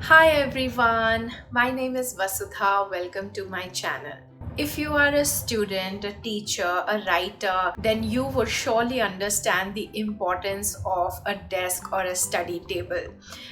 Hi everyone, my name is Vasudha. Welcome to my channel. If you are a student, a teacher, a writer, then you would surely understand the importance of a desk or a study table.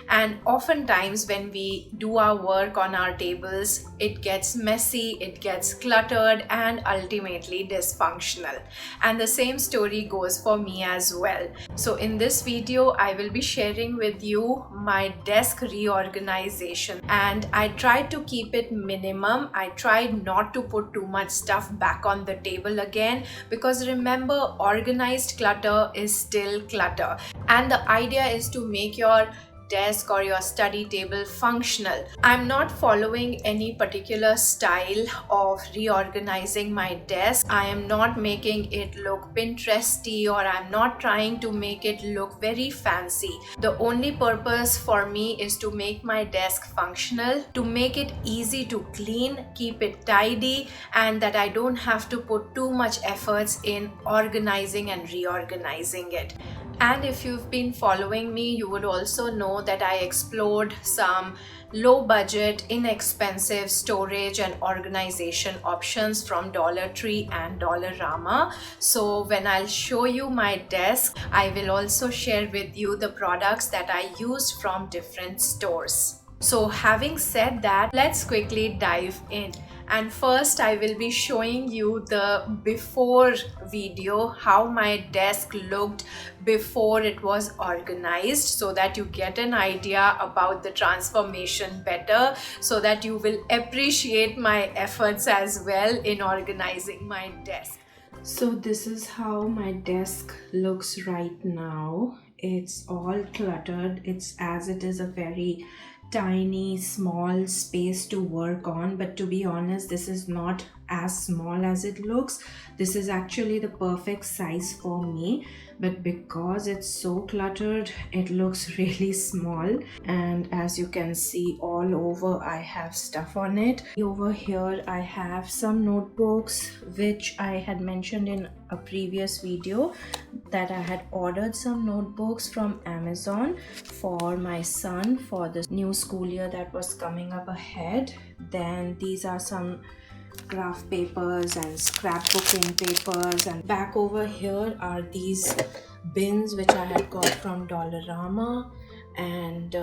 And oftentimes, when we do our work on our tables, it gets messy, it gets cluttered, and ultimately dysfunctional. And the same story goes for me as well. So, in this video, I will be sharing with you my desk reorganization, and I tried to keep it minimum. I tried not to put too much stuff back on the table again, because remember, organized clutter is still clutter, and the idea is to make your desk or your study table functional. I'm not following any particular style of reorganizing my desk. I am not making it look Pinteresty, or I'm not trying to make it look very fancy. The only purpose for me is to make my desk functional, to make it easy to clean, keep it tidy, and that I don't have to put too much efforts in organizing and reorganizing it. And if you've been following me, you would also know that I explored some low budget, inexpensive storage and organization options from Dollar Tree and Dollarama. So when I'll show you my desk, I will also share with you the products that I used from different stores. So having said that, let's quickly dive in. And first, I will be showing you the before video, how my desk looked before it was organized, so that you get an idea about the transformation better, so that you will appreciate my efforts as well in organizing my desk. So this is how my desk looks right now. It's all cluttered. It's as it is a very tiny small space to work on, but to be honest, this is not as small as it looks. This is actually the perfect size for me, but because it's so cluttered, it looks really small. And as you can see, all over I have stuff on it. Over here I have some notebooks, which I had mentioned in a previous video that I had ordered some notebooks from Amazon for my son for the new school year that was coming up ahead. Then these are some graph papers and scrapbooking papers, and back over here are these bins which I had got from Dollarama. And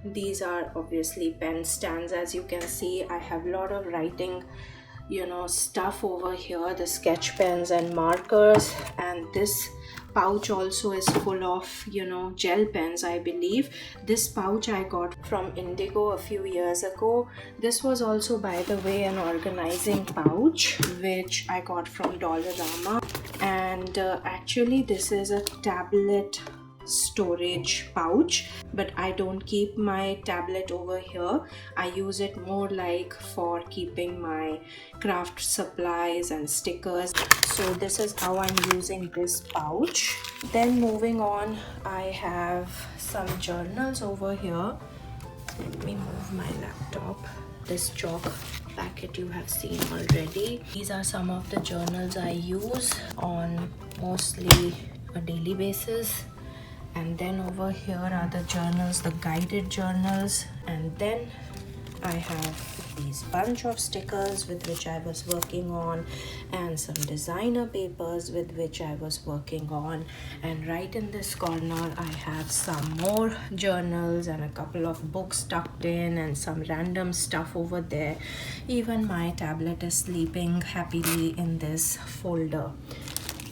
these are obviously pen stands. As you can see, I have a lot of writing stuff over here, the sketch pens and markers. And this pouch also is full of gel pens, I believe. This pouch I got from Indigo a few years ago. This was also, by the way, an organizing pouch which I got from Dollarama. And actually this is a tablet storage pouch, but I don't keep my tablet over here. I use it more like for keeping my craft supplies and stickers. So this is how I'm using this pouch. Then moving on, I have some journals over here. Let me move my laptop. This chalk packet you have seen already. These are some of the journals I use on mostly a daily basis. And then over here are the journals, the guided journals. And then I have these bunch of stickers with which I was working on, and some designer papers with which I was working on. And right in this corner I have some more journals and a couple of books tucked in, and some random stuff over there. Even my tablet is sleeping happily in this folder.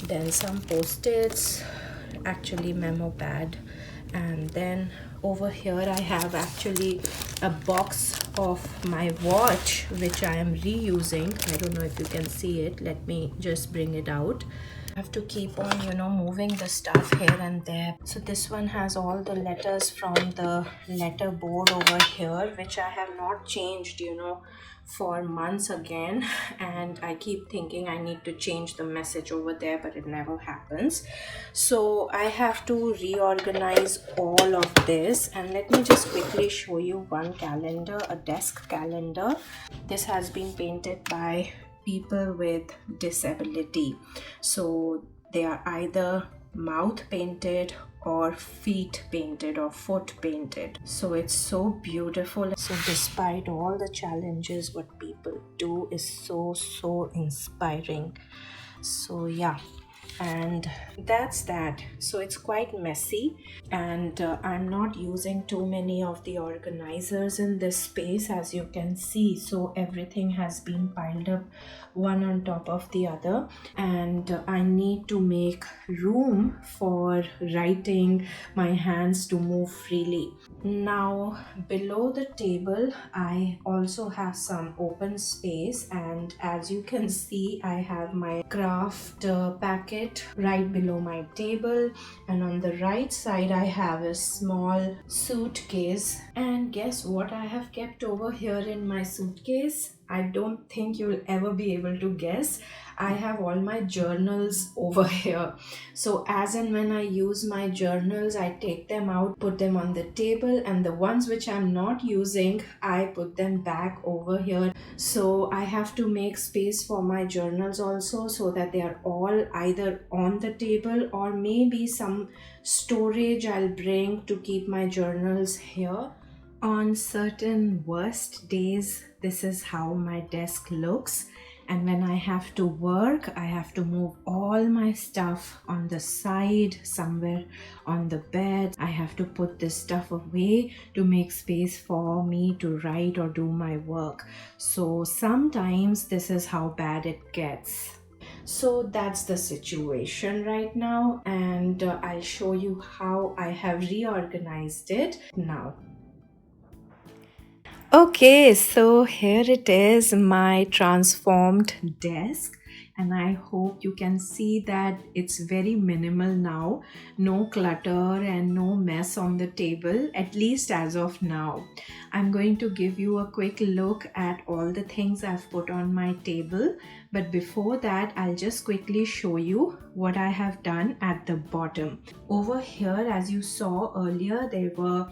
Then some post-its, actually memo pad. And then over here I have actually a box of my watch which I am reusing. I don't know if you can see it. Let me just bring it out. I have to keep on moving the stuff here and there. So this one has all the letters from the letter board over here, which I have not changed for months again, and I keep thinking I need to change the message over there, but it never happens. So I have to reorganize all of this. And let me just quickly show you one calendar, a desk calendar. This has been painted by people with disability, so they are either mouth painted or feet painted or foot painted. So it's so beautiful. So despite all the challenges, what people do is so inspiring. So yeah, and that's that. So it's quite messy, and I'm not using too many of the organizers in this space, as you can see. So everything has been piled up one on top of the other, and I need to make room for writing, my hands to move freely. Now below the table I also have some open space, and as you can see I have my craft packet right below my table, and on the right side I have a small suitcase. And guess what I have kept over here in my suitcase? I don't think you'll ever be able to guess. I have all my journals over here. So as and when I use my journals, I take them out, put them on the table, and the ones which I'm not using, I put them back over here. So I have to make space for my journals also, so that they are all either on the table or maybe some storage I'll bring to keep my journals here. On certain worst days, this is how my desk looks. And when I have to work, I have to move all my stuff on the side, somewhere on the bed. I have to put this stuff away to make space for me to write or do my work. So sometimes this is how bad it gets. So that's the situation right now, and I'll show you how I have reorganized it now. Okay, so here it is, my transformed desk, and I hope you can see that it's very minimal now. No clutter and no mess on the table, at least as of now. I'm going to give you a quick look at all the things I've put on my table, but before that I'll just quickly show you what I have done at the bottom. Over here, as you saw earlier, there were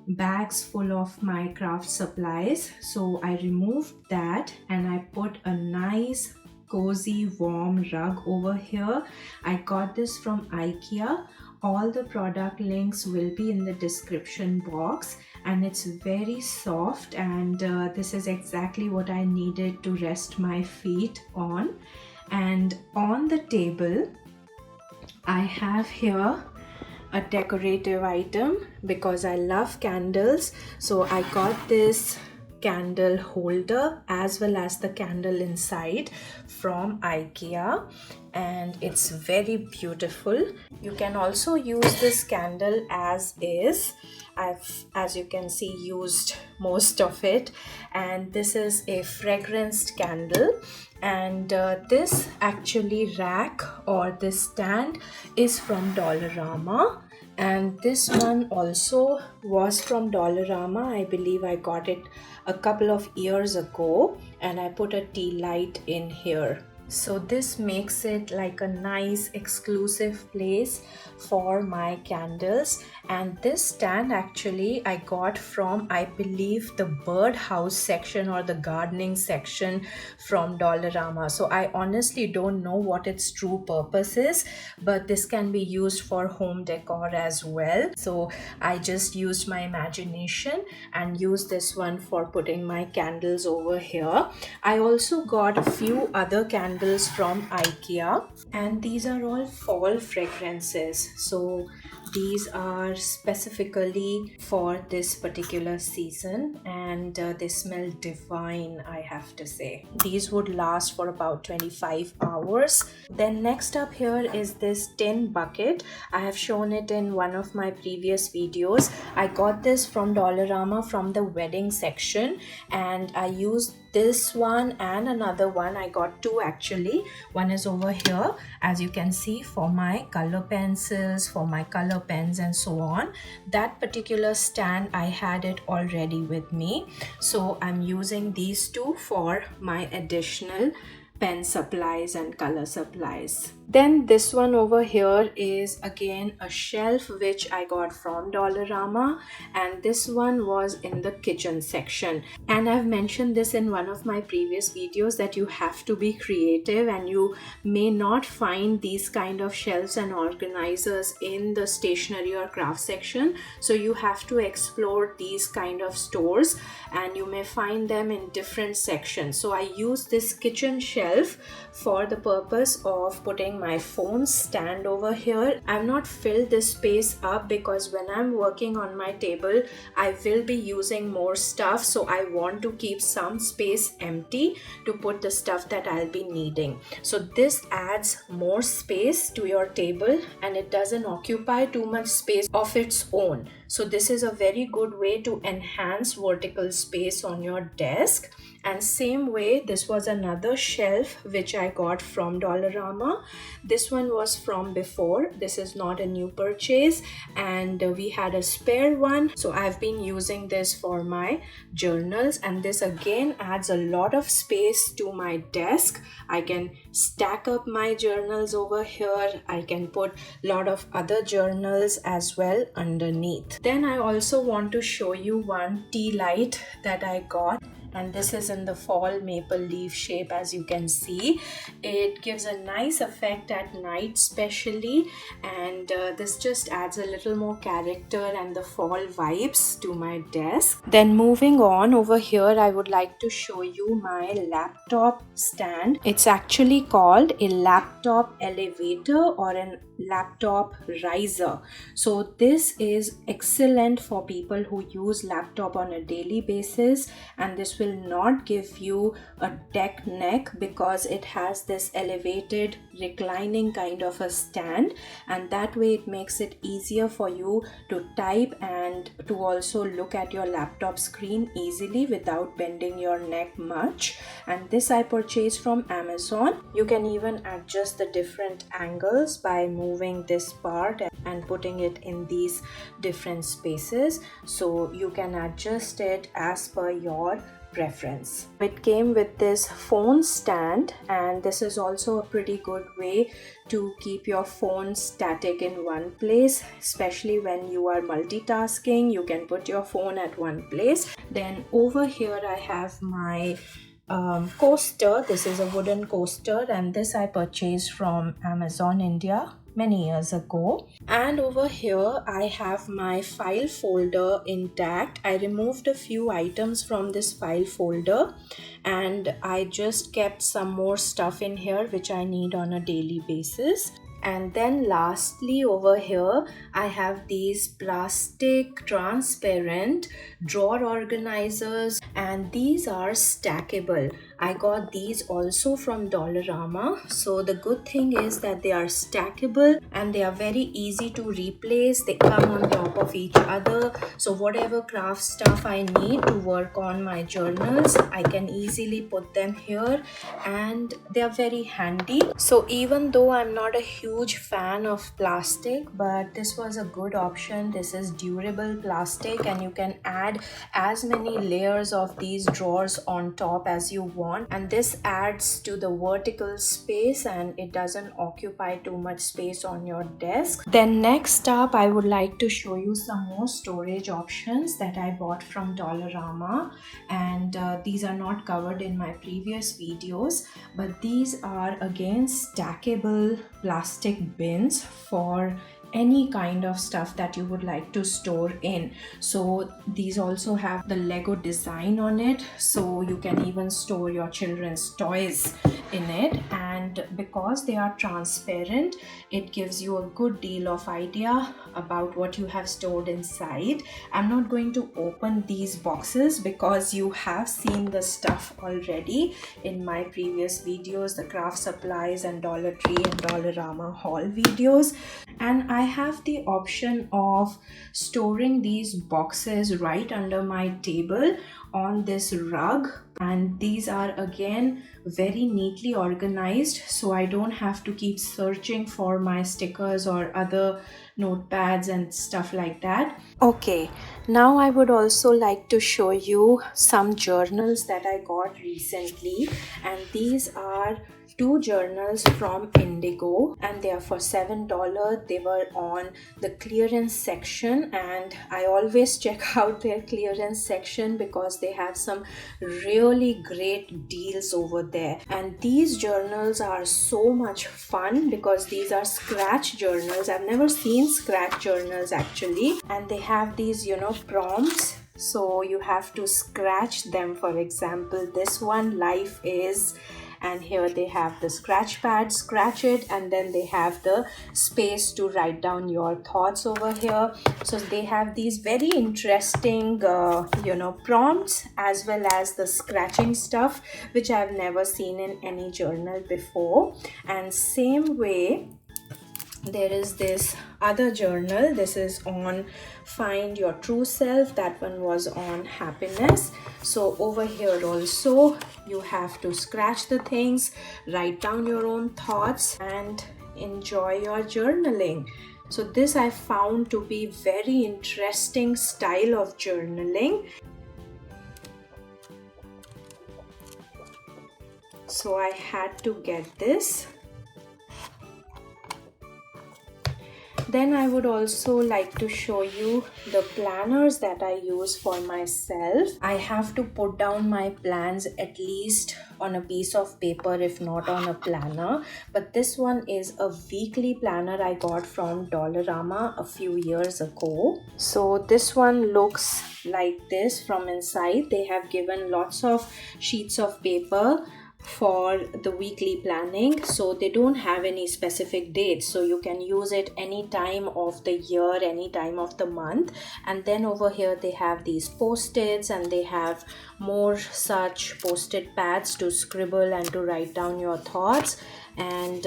bags full of my craft supplies, so I removed that and I put a nice cozy warm rug over here. I got this from IKEA. All the product links will be in the description box, and it's very soft, and this is exactly what I needed to rest my feet on. And on the table I have here a decorative item because I love candles. So I got this candle holder as well as the candle inside from IKEA, and it's very beautiful. You can also use this candle as is. I've, as you can see, used most of it, and this is a fragranced candle. And this actually rack or this stand is from Dollarama, and this one also was from Dollarama. I believe I got it a couple of years ago, and I put a tea light in here. So this makes it like a nice exclusive place for my candles. And this stand actually I got from, I believe, the birdhouse section or the gardening section from Dollarama. So I honestly don't know what its true purpose is, but this can be used for home decor as well. So I just used my imagination and used this one for putting my candles over here. I also got a few other candles from IKEA, and these are all fall fragrances. So these are specifically for this particular season, and they smell divine, I have to say. These would last for about 25 hours. Then next up here is this tin bucket. I have shown it in one of my previous videos. I got this from Dollarama from the wedding section, and I used this one and another one. I got two actually. One is over here, as you can see, for my color pencils, for my color pens and so on. That particular stand, I had it already with me, so I'm using these two for my additional pen supplies and color supplies. Then this one over here is again a shelf which I got from Dollarama, and this one was in the kitchen section. And I've mentioned this in one of my previous videos that you have to be creative and you may not find these kind of shelves and organizers in the stationery or craft section. So you have to explore these kind of stores and you may find them in different sections. So I use this kitchen shelf for the purpose of putting my phone stand over here. I've not filled this space up because when I'm working on my table, I will be using more stuff. So I want to keep some space empty to put the stuff that I'll be needing. So this adds more space to your table and it doesn't occupy too much space of its own. So this is a very good way to enhance vertical space on your desk. And same way, this was another shelf which I got from Dollarama. This one was from before. This is not a new purchase and we had a spare one. So I've been using this for my journals, and this again adds a lot of space to my desk. I can stack up my journals over here. I can put a lot of other journals as well underneath. Then I also want to show you one tea light that I got, and this is in the fall maple leaf shape. As you can see, it gives a nice effect at night especially, and this just adds a little more character and the fall vibes to my desk. Then moving on over here, I would like to show you my laptop stand. It's actually called a laptop elevator or an laptop riser. So this is excellent for people who use laptop on a daily basis, and this will not give you a deck neck because it has this elevated reclining kind of a stand, and that way it makes it easier for you to type and to also look at your laptop screen easily without bending your neck much. And this I purchased from Amazon. You can even adjust the different angles by moving this part and putting it in these different spaces, so you can adjust it as per your preference. It came with this phone stand, and this is also a pretty good way to keep your phone static in one place, especially when you are multitasking. You can put your phone at one place. Then over here I have my coaster. This is a wooden coaster, and this I purchased from Amazon India many years ago. And over here I have my file folder intact. I removed a few items from this file folder and I just kept some more stuff in here which I need on a daily basis. And then lastly over here I have these plastic transparent drawer organizers, and these are stackable. I got these also from Dollarama. So the good thing is that they are stackable and they are very easy to replace. They come on top of each other. So whatever craft stuff I need to work on my journals, I can easily put them here and they are very handy. So even though I'm not a huge fan of plastic, but this was a good option. This is durable plastic and you can add as many layers of these drawers on top as you want, and this adds to the vertical space and it doesn't occupy too much space on your desk. Then next up I would like to show you some more storage options that I bought from Dollarama, and these are not covered in my previous videos, but these are again stackable plastic bins for any kind of stuff that you would like to store in. So these also have the Lego design on it, so you can even store your children's toys in it, and because they are transparent it gives you a good deal of idea about what you have stored inside. I'm not going to open these boxes because you have seen the stuff already in my previous videos, the craft supplies and Dollar Tree and Dollarama haul videos. And I have the option of storing these boxes right under my table on this rug, and these are again very neatly organized, so I don't have to keep searching for my stickers or other notepads and stuff like that. Okay, now I would also like to show you some journals that I got recently, and these are two journals from Indigo, and they are for $7. They were on the clearance section, and I always check out their clearance section because they have some really great deals over there. And these journals are so much fun because these are scratch journals. I've never seen scratch journals actually, and they have these, prompts, so you have to scratch them. For example, this one, life is, and here they have the scratch pad, scratch it, and then they have the space to write down your thoughts over here. So they have these very interesting prompts, as well as the scratching stuff, which I've never seen in any journal before. And same way, there is this other journal. This is on find your true self. That one was on happiness. So over here also you have to scratch the things, write down your own thoughts, and enjoy your journaling. So this I found to be very interesting style of journaling. So I had to get this. Then I would also like to show you the planners that I use for myself. I have to put down my plans at least on a piece of paper, if not on a planner. But this one is a weekly planner I got from Dollarama a few years ago. So this one looks like this from inside. They have given lots of sheets of paper for the weekly planning, so they don't have any specific dates, so you can use it any time of the year, any time of the month. And then over here they have these post-its, and they have more such post-it pads to scribble and to write down your thoughts. And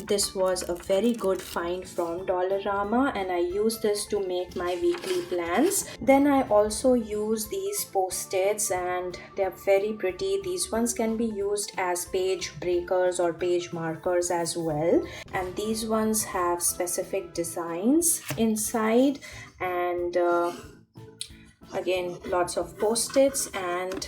this was a very good find from Dollarama, and I use this to make my weekly plans. Then I also use these post-its, and they're very pretty. These ones can be used as page breakers or page markers as well, and these ones have specific designs inside, and again, lots of post-its and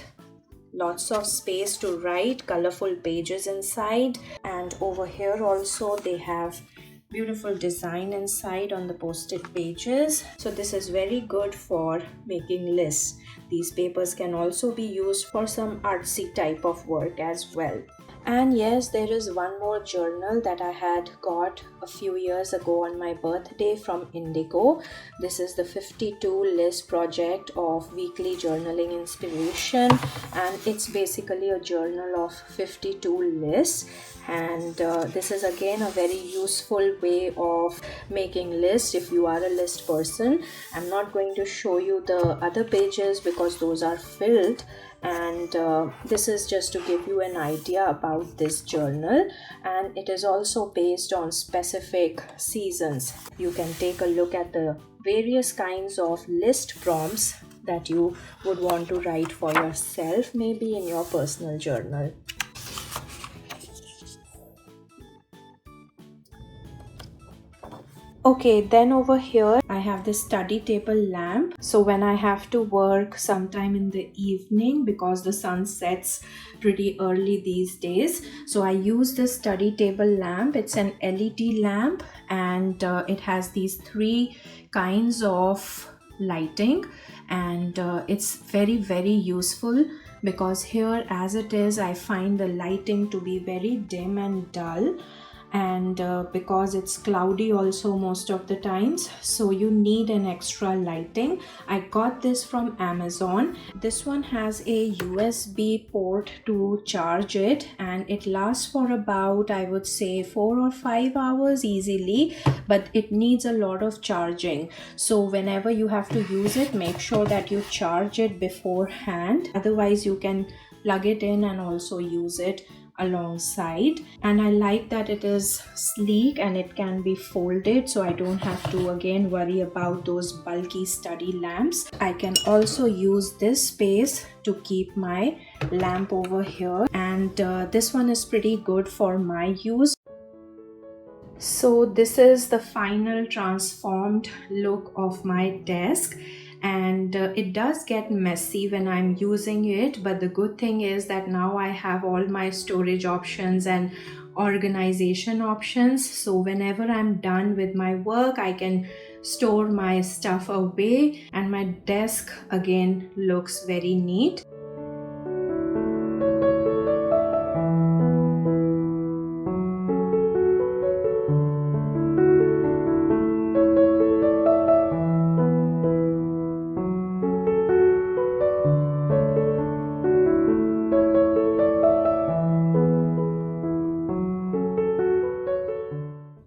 lots of space to write, colorful pages inside. And over here also they have beautiful design inside on the post-it pages. So this is very good for making lists. These papers can also be used for some artsy type of work as well. And yes, there is one more journal that I had got a few years ago on my birthday from Indigo. This is the 52 list project of weekly journaling inspiration, and it's basically a journal of 52 lists. And this is again a very useful way of making lists if you are a list person. I'm not going to show you the other pages because those are filled, and this is just to give you an idea about this journal. And it is also based on specific seasons. You can take a look at the various kinds of list prompts that you would want to write for yourself, maybe in your personal journal. Okay, then over here I have this study table lamp. So when I have to work sometime in the evening, because the sun sets pretty early these days, so I use this study table lamp. It's an LED lamp, and it has these three kinds of lighting, and it's very useful because here as it is, I find the lighting to be very dim and dull. And because it's cloudy also most of the times, so you need an extra lighting. I got this from Amazon. This one has a USB port to charge it, and it lasts for about, I would say, 4 or 5 hours easily, but it needs a lot of charging. So whenever you have to use it, make sure that you charge it beforehand, otherwise you can plug it in and also use it alongside. And I like that it is sleek and it can be folded, so I don't have to again worry about those bulky study lamps. I can also use this space to keep my lamp over here, and this one is pretty good for my use. So this is the final transformed look of my desk. and it does get messy when I'm using it, but the good thing is that now I have all my storage options and organization options, so whenever I'm done with my work I can store my stuff away and my desk again looks very neat.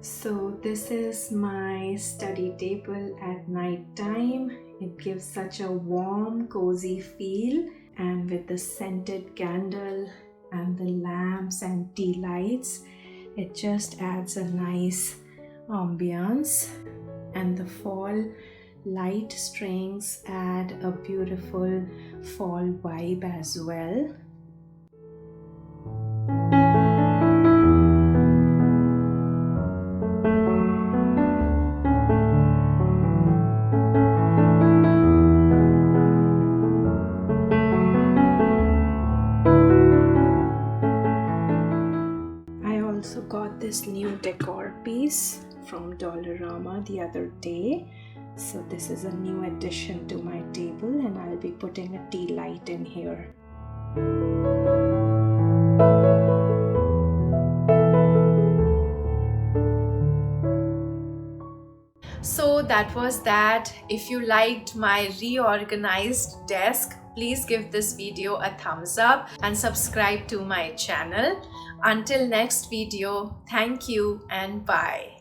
So this is my study table at night time. It gives such a warm, cozy feel, and with the scented candle and the lamps and tea lights, it just adds a nice ambiance. And the fall light strings add a beautiful fall vibe as well. Also got this new decor piece from Dollarama the other day. So this is a new addition to my table, and I'll be putting a tea light in here. So that was that. If you liked my reorganized desk, please give this video a thumbs up and subscribe to my channel. Until next video, thank you and bye.